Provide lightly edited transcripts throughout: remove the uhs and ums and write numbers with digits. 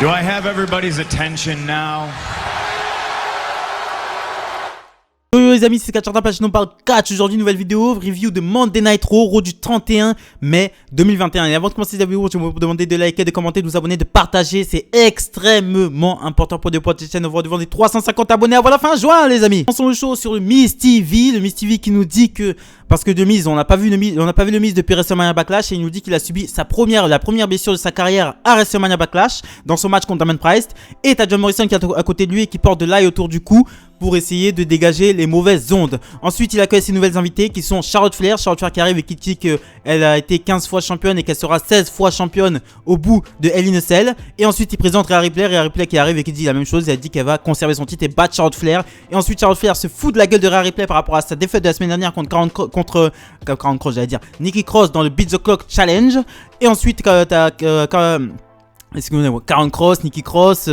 Do I have everybody's attention now? Yo les amis, c'est Catchartin, page on parle catch. Aujourd'hui, nouvelle vidéo, review de Monday Night Raw du 31 mai 2021. Et avant de commencer cette vidéo, je vais vous demander de liker, de commenter, de vous abonner, de partager. C'est extrêmement important pour cette chaîne. On va devant des 350 abonnés avant la fin juin, les amis. On le show sur le Miz TV. Le Miz TV qui nous dit que, parce que de Miz, on n'a pas vu le Miz depuis WrestleMania Backlash. Et il nous dit qu'il a subi la première blessure de sa carrière à WrestleMania Backlash dans son match contre Damon Priest. Et t'as John Morrison qui est à côté de lui et qui porte de l'ail autour du cou pour essayer de dégager les mauvaises ondes. Ensuite, il accueille ses nouvelles invités qui sont Charlotte Flair. Charlotte Flair qui arrive et qui dit qu'elle a été 15 fois championne et qu'elle sera 16 fois championne au bout de Hell in a Cell. Et ensuite, il présente Rhea Ripley. Rhea Ripley qui arrive et qui dit la même chose. Elle dit qu'elle va conserver son titre et battre Charlotte Flair. Et ensuite, Charlotte Flair se fout de la gueule de Rhea Ripley par rapport à sa défaite de la semaine dernière contre Nikki Cross dans le Beat the Clock Challenge. Et ensuite, excusez-moi, Karen Cross, Nikki Cross,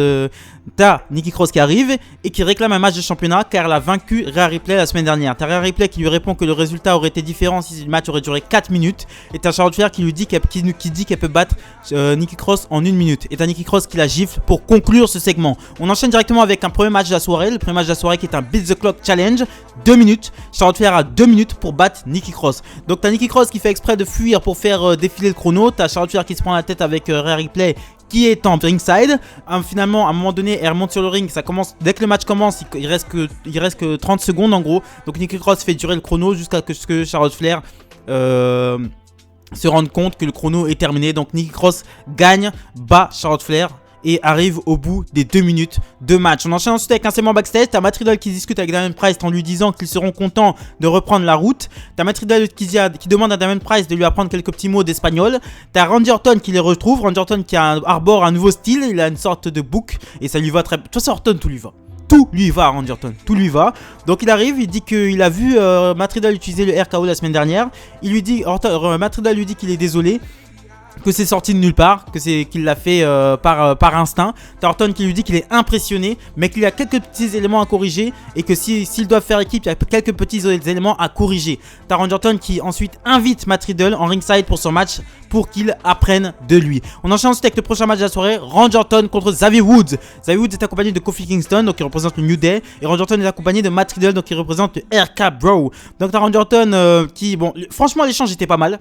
t'as Nikki Cross qui arrive et qui réclame un match de championnat car elle a vaincu Rhea Ripley la semaine dernière. T'as Rhea Ripley qui lui répond que le résultat aurait été différent si le match aurait duré 4 minutes. Et t'as Charlotte Flair qui lui dit qu'elle peut battre Nikki Cross en 1 minute. Et t'as Nikki Cross qui la gifle pour conclure ce segment. On enchaîne directement avec un premier match de la soirée. Le premier match de la soirée qui est un Beat the Clock Challenge. 2 minutes. Charlotte Flair a 2 minutes pour battre Nikki Cross. Donc t'as Nikki Cross qui fait exprès de fuir pour faire défiler le chrono. T'as Charlotte Flair qui se prend la tête avec Rhea Ripley qui est en ringside. Finalement, à un moment donné, elle remonte sur le ring. Ça commence, dès que le match commence, il reste que 30 secondes en gros. Donc Nikki Cross fait durer le chrono jusqu'à ce que Charlotte Flair se rende compte que le chrono est terminé. Donc Nikki Cross gagne, bat Charlotte Flair et arrive au bout des 2 minutes de match. On enchaîne ensuite avec un segment backstage. T'as Matt Riddle qui discute avec Damon Priest en lui disant qu'ils seront contents de reprendre la route. T'as Matt Riddle qui demande à Damon Priest de lui apprendre quelques petits mots d'espagnol. T'as Randy Orton qui les retrouve. Randy Orton qui arbore un nouveau style. Il a une sorte de bouc et ça lui va très bien. Toi, c'est Orton, tout lui va. Tout lui va à Randy Orton, tout lui va. Donc il arrive, il dit qu'il a vu Matt Riddle utiliser le RKO la semaine dernière. Matt Riddle lui dit qu'il est désolé, que c'est sorti de nulle part, qu'il l'a fait par instinct. T'as Orton qui lui dit qu'il est impressionné, mais qu'il y a quelques petits éléments à corriger et que s'ils doivent faire équipe, il y a quelques petits éléments à corriger. T'as Randy Orton qui ensuite invite Matt Riddle en ringside pour son match pour qu'il apprenne de lui. On enchaîne ensuite avec le prochain match de la soirée, Randy Orton contre Xavier Woods. Xavier Woods est accompagné de Kofi Kingston, donc il représente le New Day, et Randy Orton est accompagné de Matt Riddle, donc il représente le RK Bro. Donc t'as Randy Orton franchement l'échange était pas mal.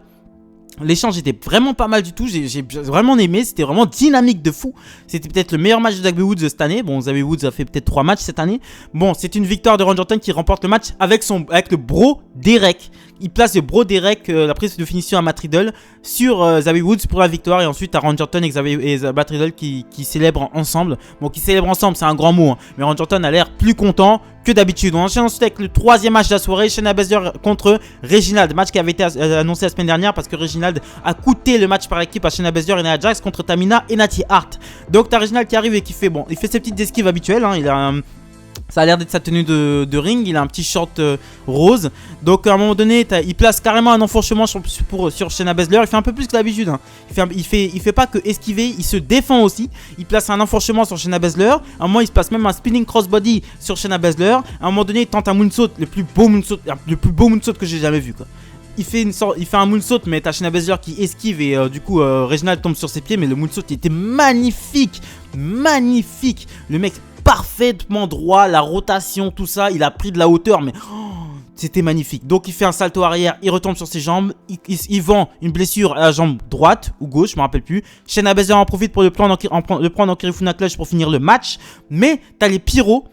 L'échange était vraiment pas mal du tout, j'ai vraiment aimé, c'était vraiment dynamique de fou. C'était peut-être le meilleur match de Xavier Woods cette année. Bon, Xavier Woods a fait peut-être 3 matchs cette année. Bon, c'est une victoire de Randy Orton qui remporte le match avec le bro Derek. Il place le bro Derek, la prise de finition à Matt Riddle sur Xavier Woods pour la victoire. Et ensuite, à Randy Orton et Matt Riddle qui célèbrent ensemble. Bon, qui célèbrent ensemble, c'est un grand mot, hein. Mais Randy Orton a l'air plus content que d'habitude. On enchaîne ensuite avec le 3e match de la soirée, Shayna Baszler contre Reginald. Match qui avait été annoncé la semaine dernière parce que Reginald a coûté le match par équipe à Shayna Baszler et Nia Jax contre Tamina et Natty Hart. Donc t'as Reginald qui arrive et qui fait il fait ses petites esquives habituelles, hein. Ça a l'air d'être sa tenue de ring. Il a un petit short rose. Donc à un moment donné, il place carrément un enfourchement sur Shayna Baszler. Il fait un peu plus que d'habitude, hein. Il fait pas que esquiver, il se défend aussi. Il place un enfourchement sur Shayna Baszler. À un moment, il se place même un spinning crossbody sur Shayna Baszler. À un moment donné, il tente un moonsault, le plus beau moonsault que j'ai jamais vu, quoi. Il fait un moonsault, mais t'as Shayna Baszler qui esquive et du coup Reginald tombe sur ses pieds. Mais le moonsault il était magnifique, magnifique. Le mec parfaitement droit, la rotation, tout ça, il a pris de la hauteur, mais c'était magnifique. Donc il fait un salto arrière, il retombe sur ses jambes, il vend une blessure à la jambe droite ou gauche, je me rappelle plus. Shayna Baszler en profite pour le prendre en Kirifuna Clutch pour finir le match, mais t'as les pyros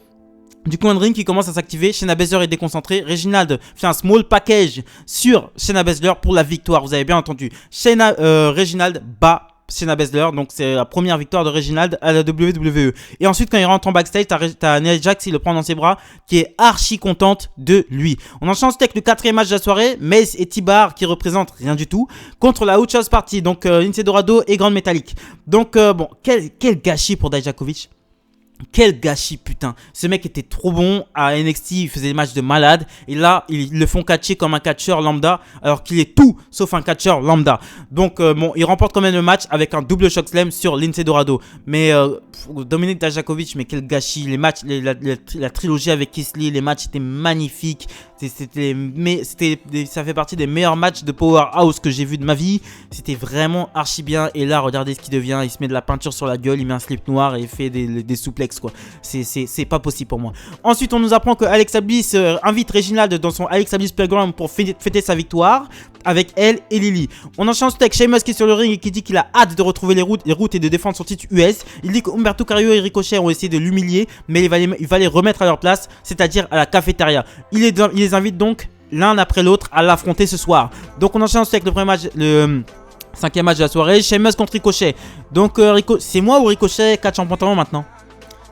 du coin de ring qui commence à s'activer. Shayna Baszler est déconcentrée. Reginald fait un small package sur Shayna Baszler pour la victoire. Vous avez bien entendu. Reginald bat Shayna Baszler, donc c'est la première victoire de Reginald à la WWE. Et ensuite, quand il rentre en backstage, t'as Nia Jax, il le prend dans ses bras, qui est archi contente de lui. On enchaîne avec le 4e match de la soirée, Mace et T-Bar qui représentent rien du tout contre la Outhouse Party, donc Lince Dorado et Grande Métallique. Donc quel gâchis pour Dijakovic. Quel gâchis, putain. Ce mec était trop bon à NXT, il faisait des matchs de malade. Et là, ils le font catcher comme un catcheur lambda, alors qu'il est tout sauf un catcheur lambda. Donc, bon, il remporte quand même le match avec un double chokeslam sur Lince Dorado. Mais Dominik Dijakovic, mais quel gâchis. Les matchs, la trilogie avec Keith Lee, les matchs étaient magnifiques. Ça fait partie des meilleurs matchs de Powerhouse que j'ai vu de ma vie. C'était vraiment archi bien. Et là, regardez ce qu'il devient. Il se met de la peinture sur la gueule, il met un slip noir et il fait des souplexes, quoi. C'est pas possible pour moi. Ensuite, on nous apprend que Alexa Bliss invite Reginald dans son Alexa Bliss Playground pour fêter sa victoire avec elle et Lily. On enchaîne ensuite avec Sheamus qui est sur le ring et qui dit qu'il a hâte de retrouver les routes et de défendre son titre US. Il dit que Humberto Carrillo et Ricochet ont essayé de l'humilier, mais il va les remettre à leur place, c'est-à-dire à la cafétéria. Il les invite donc l'un après l'autre à l'affronter ce soir. Donc on enchaîne ensuite avec le premier match, le 5e match de la soirée, Sheamus contre Ricochet. Donc c'est moi ou Ricochet catch en pantalon maintenant?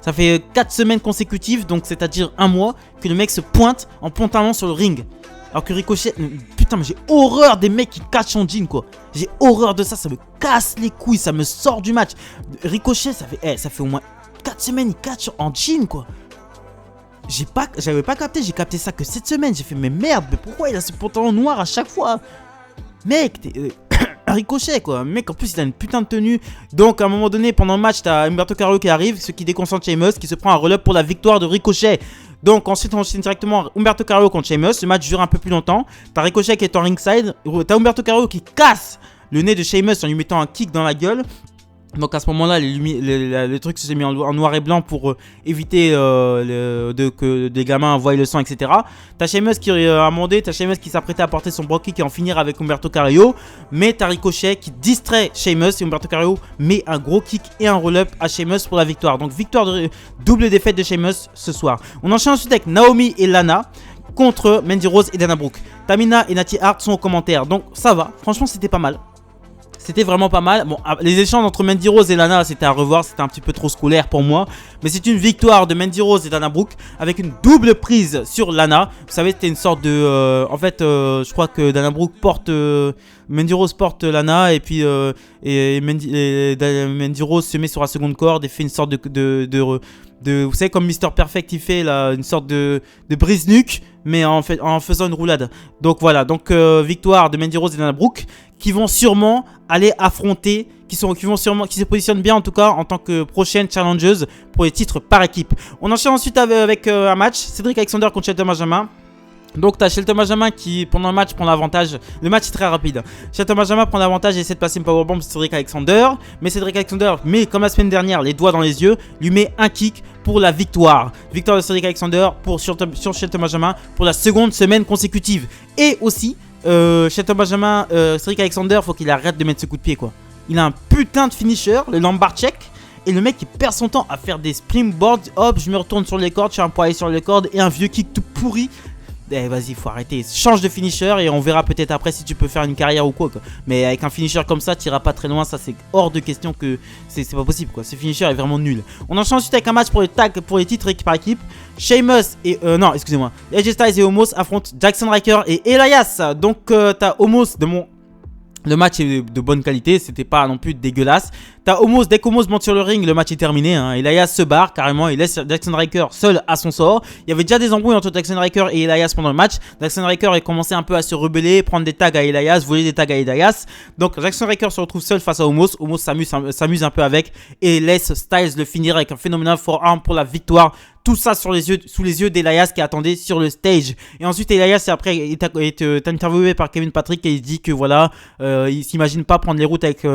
Ça fait 4 semaines consécutives, donc c'est-à-dire un mois, que le mec se pointe en pantalon sur le ring. Alors que Ricochet, putain, mais j'ai horreur des mecs qui catchent en jean, quoi. J'ai horreur de ça, ça me casse les couilles, ça me sort du match. Ricochet, ça fait au moins 4 semaines, il catch en jean, quoi. J'avais pas capté, j'ai capté ça que cette semaine. J'ai fait, mais merde, mais pourquoi il a ce pantalon noir à chaque fois? Mec, Ricochet, quoi. Mec, en plus, il a une putain de tenue. Donc, à un moment donné, pendant le match, t'as Humberto Carrillo qui arrive, ce qui déconcentre Sheamus, qui se prend un relève pour la victoire de Ricochet. Donc, ensuite, on enchaîne directement Humberto Carrillo contre Sheamus. Le match dure un peu plus longtemps. T'as Ricochet qui est en ringside. T'as Humberto Carrillo qui casse le nez de Sheamus en lui mettant un kick dans la gueule. Donc à ce moment-là, le truc se met en noir et blanc pour éviter que des gamins voient le sang, etc. T'as Sheamus qui a amendé, t'as Sheamus qui s'apprêtait à porter son brogue kick et en finir avec Humberto Carrillo. Mais t'as Ricochet qui distrait Sheamus et Humberto Carrillo met un gros kick et un roll-up à Sheamus pour la victoire. Donc double défaite de Sheamus ce soir. On enchaîne ensuite avec Naomi et Lana contre Mandy Rose et Dana Brooke. Tamina et Natty Hart sont aux commentaires, donc ça va. Franchement, c'était pas mal. C'était vraiment pas mal. Bon, les échanges entre Mandy Rose et Lana, c'était à revoir. C'était un petit peu trop scolaire pour moi. Mais c'est une victoire de Mandy Rose et Dana Brooke avec une double prise sur Lana. Vous savez, c'était une sorte de... en fait, je crois que Dana Brooke porte... Mandy Rose porte Lana et puis Mandy Rose se met sur la seconde corde et fait une sorte vous savez, comme Mr. Perfect, il fait là, une sorte de brise-nuque, mais en faisant une roulade. Donc voilà, victoire de Mandy Rose et Dana Brooke qui vont sûrement aller affronter, qui se positionnent bien en tout cas en tant que prochaines challengeuses pour les titres par équipe. On enchaîne ensuite avec un match, Cedric Alexander contre Shelton Benjamin. Donc t'as Shelton Benjamin qui pendant le match prend l'avantage. Le match est très rapide. Shelton Benjamin prend l'avantage et essaie de passer une powerbomb sur Cedric Alexander. Mais Cedric Alexander met comme la semaine dernière les doigts dans les yeux, lui met un kick pour la victoire. Victoire de Cedric Alexander sur Shelton Benjamin pour la seconde semaine consécutive. Et aussi Shelton Benjamin, Cedric Alexander, faut qu'il arrête de mettre ce coup de pied, quoi. Il a un putain de finisher, le Lombard check. Et le mec il perd son temps à faire des springboards. Hop, je me retourne sur les cordes, je fais un poirier sur les cordes et un vieux kick tout pourri. Eh vas-y, faut arrêter. Change de finisher et on verra peut-être après si tu peux faire une carrière ou quoi. Mais avec un finisher comme ça, tu iras pas très loin. Ça, c'est hors de question que c'est pas possible, quoi. Ce finisher est vraiment nul. On enchaîne ensuite avec un match pour les titres équipe par équipe. Sheamus et non, excusez-moi. AJ Styles et Omos affrontent Jackson Ryker et Elias. Donc t'as Omos de mon... Le match est de bonne qualité, c'était pas non plus dégueulasse. T'as Omos, dès qu'Omos monte sur le ring, le match est terminé. Hein. Elias se barre carrément, il laisse Jackson Ryker seul à son sort. Il y avait déjà des embrouilles entre Jackson Ryker et Elias pendant le match. Jackson Ryker a commencé un peu à se rebeller, prendre des tags à Elias, voler des tags à Elias. Donc Jackson Ryker se retrouve seul face à Omos. Omos s'amuse un peu avec et laisse Styles le finir avec un phénoménal forearm pour la victoire. Tout ça sous les yeux d'Elias qui attendait sur le stage. Et ensuite Elias après est interviewé par Kevin Patrick et il dit que voilà, il s'imagine pas prendre les routes avec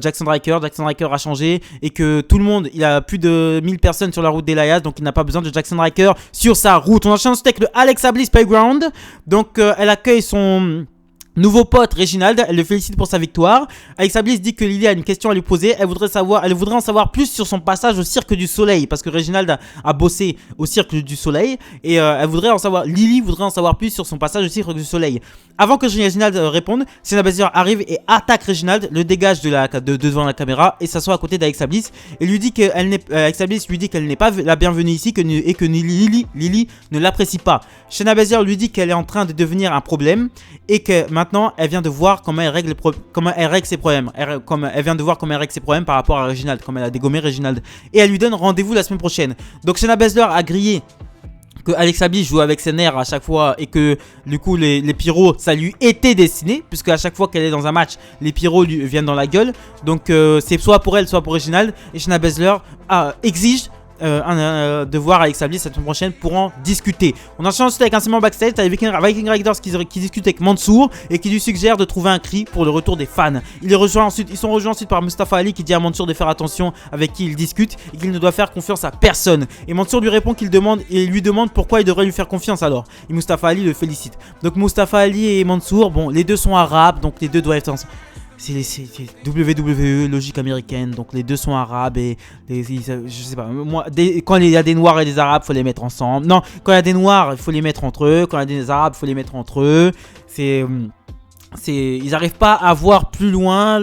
Jackson Ryker. Jackson Ryker a changé et que tout le monde, il a plus de 1000 personnes sur la route d'Elias, donc il n'a pas besoin de Jackson Ryker sur sa route. On enchaîne ensuite avec le Alexa Bliss Playground. Donc elle accueille son... nouveau pote Reginald, elle le félicite pour sa victoire. Alexa Bliss dit que Lily a une question à lui poser. Elle voudrait en savoir plus sur son passage au Cirque du Soleil, parce que Reginald a bossé au Cirque du Soleil et Lily voudrait en savoir plus sur son passage au Cirque du Soleil. Avant que Reginald réponde, Shayna Baszler arrive et attaque Reginald, le dégage devant la caméra et s'assoit à côté d'Alexa Bliss et lui dit Alexa Bliss lui dit qu'elle n'est pas la bienvenue ici et que Lily ne l'apprécie pas. Shayna Baszler lui dit qu'elle est en train de devenir un problème et que maintenant maintenant, elle vient de voir comment elle règle, ses problèmes. Elle vient de voir comment elle règle ses problèmes par rapport à Reginald, comment elle a dégommé Reginald. Et elle lui donne rendez-vous la semaine prochaine. Donc Shayna Baszler a grillé que Alexa Bliss joue avec ses nerfs à chaque fois et que du coup les pyros ça lui était destiné, puisque à chaque fois qu'elle est dans un match les pyros lui viennent dans la gueule. Donc c'est soit pour elle soit pour Reginald, et Shayna Baszler exige de voir Alexa Bliss la semaine prochaine pour en discuter. On enchaîne ensuite avec un segment backstage. T'as les Viking Raiders qui discutent avec Mansour et qui lui suggère de trouver un cri pour le retour des fans. Ils sont rejoints ensuite par Mustafa Ali qui dit à Mansour de faire attention avec qui il discute et qu'il ne doit faire confiance à personne. Et Mansour lui répond qu'il lui demande pourquoi il devrait lui faire confiance alors. Et Mustafa Ali le félicite. Donc Mustafa Ali et Mansour, bon, les deux sont arabes, donc les deux doivent être ensemble. C'est WWE, logique américaine, donc les deux sont arabes et je sais pas, moi, quand il y a des noirs et des arabes, il faut les mettre ensemble. Non, quand il y a des noirs, il faut les mettre entre eux, quand il y a des arabes, il faut les mettre entre eux. Ils n'arrivent pas à voir plus loin,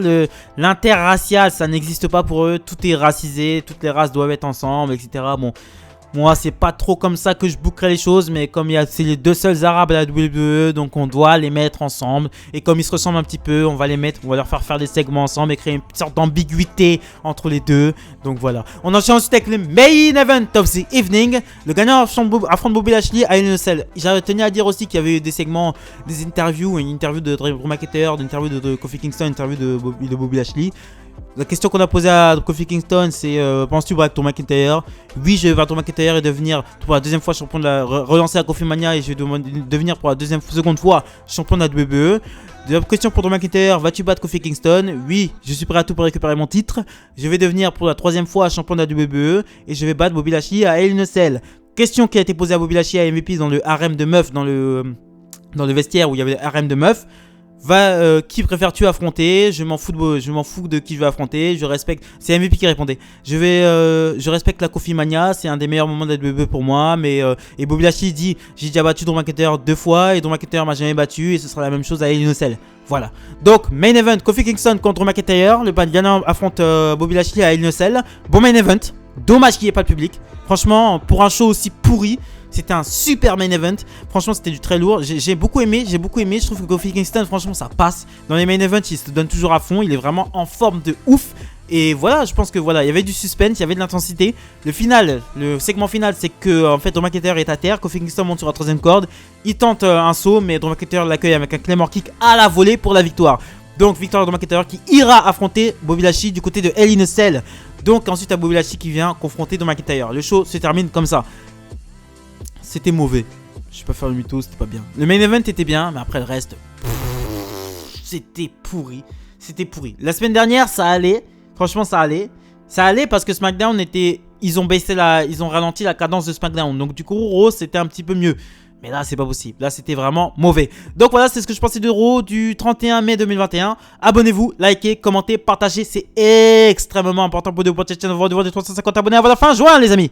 l'interracial, ça n'existe pas pour eux, tout est racisé, toutes les races doivent être ensemble, etc. Bon. Moi, c'est pas trop comme ça que je bookerais les choses, mais comme c'est les deux seuls arabes à la WWE, donc on doit les mettre ensemble. Et comme ils se ressemblent un petit peu, on va les mettre, on va leur faire des segments ensemble et créer une sorte d'ambiguïté entre les deux. Donc voilà. On enchaîne ensuite avec le main event of the evening. Le gagnant affronte Bobby Lashley à une selle. J'avais tenu à dire aussi qu'il y avait eu des segments, des interviews, une interview de Drew McIntyre, une interview de Kofi Kingston, une interview de Bobby Lashley. La question qu'on a posée à Kofi Kingston, c'est penses-tu battre Drew McIntyre? Oui, je vais battre Drew McIntyre et devenir pour la deuxième fois champion de relancer la Kofi Mania, et je vais devenir pour la seconde fois champion de la WWE. Deuxième question pour Drew McIntyre, vas-tu battre Kofi Kingston? Oui, je suis prêt à tout pour récupérer mon titre. Je vais devenir pour la troisième fois champion de la WWE et je vais battre Bobby Lashley à Hell in a Cell. Question qui a été posée à Bobby Lashley à MVP dans le harem de meufs, dans le vestiaire où il y avait le harem de meufs. Qui préfères-tu affronter? Je m'en fous de qui je vais affronter. Je respecte. C'est MVP qui répondait. Je respecte la Kofi Mania. C'est un des meilleurs moments de la WWE pour moi. Et Bobby Lashley dit, j'ai déjà battu Drew McIntyre 2 fois et Drew McIntyre m'a jamais battu et ce sera la même chose à Hell in a Cell. Voilà. Donc main event, Kofi Kingston contre Drew McIntyre. Le gagnant affronte Bobby Lashley à Hell in a Cell. Bon main event. Dommage qu'il n'y ait pas de public. Franchement, pour un show aussi pourri, c'était un super main event. Franchement, c'était du très lourd. J'ai beaucoup aimé. Je trouve que Kofi Kingston, franchement, ça passe. Dans les main events, il se donne toujours à fond. Il est vraiment en forme de ouf. Et voilà, je pense que voilà, il y avait du suspense, il y avait de l'intensité. Le segment final, c'est que en fait, Drew McIntyre est à terre. Kofi Kingston monte sur la troisième corde. Il tente un saut, mais Drew McIntyre l'accueille avec un Claymore Kick à la volée pour la victoire. Donc, victoire de Drew McIntyre qui ira affronter Bobby Lashley du côté de Hell in a Cell. Donc, ensuite, à Bobby Lashley qui vient confronter Drew McIntyre. Le show se termine comme ça. C'était mauvais. Je vais pas faire le mytho, c'était pas bien. Le main event était bien, mais après le reste, c'était pourri. C'était pourri. La semaine dernière, ça allait. Franchement, ça allait. Ça allait parce que SmackDown était... Ils ont ralenti la cadence de SmackDown. Donc du coup, Raw, c'était un petit peu mieux. Mais là, c'est pas possible. Là, c'était vraiment mauvais. Donc voilà, c'est ce que je pensais de Raw du 31 mai 2021. Abonnez-vous, likez, commentez, partagez. C'est extrêmement important pour cette chaîne. On va devoir des 350 abonnés avant la fin juin, les amis.